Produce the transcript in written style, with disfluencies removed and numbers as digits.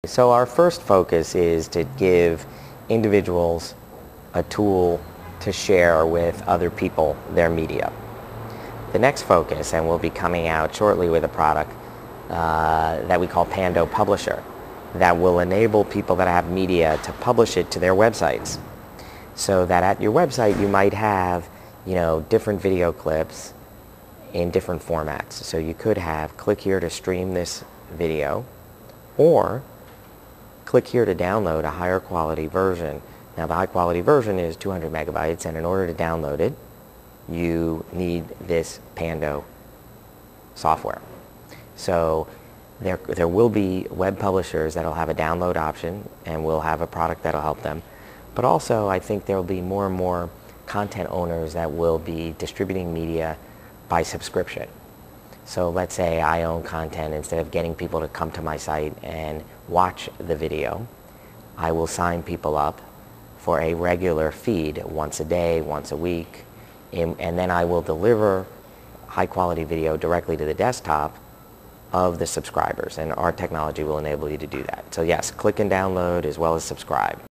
So our first focus is to give individuals a tool to share with other people their media. The next focus, and we'll be coming out shortly with a product that we call Pando Publisher, that will enable people that have media to publish it to their websites. So that at your website you might have, different video clips in different formats. So you could have click here to stream this video, or click here to download a higher quality version. Now the high quality version is 200 megabytes, and in order to download it you need this Pando software. So there will be web publishers that will have a download option and will have a product that will help them. But also I think there will be more and more content owners that will be distributing media by subscription. So let's say I own content. Instead of getting people to come to my site and watch the video, I will sign people up for a regular feed once a day, once a week, and then I will deliver high quality video directly to the desktop of the subscribers, and our technology will enable you to do that. So yes, click and download as well as subscribe.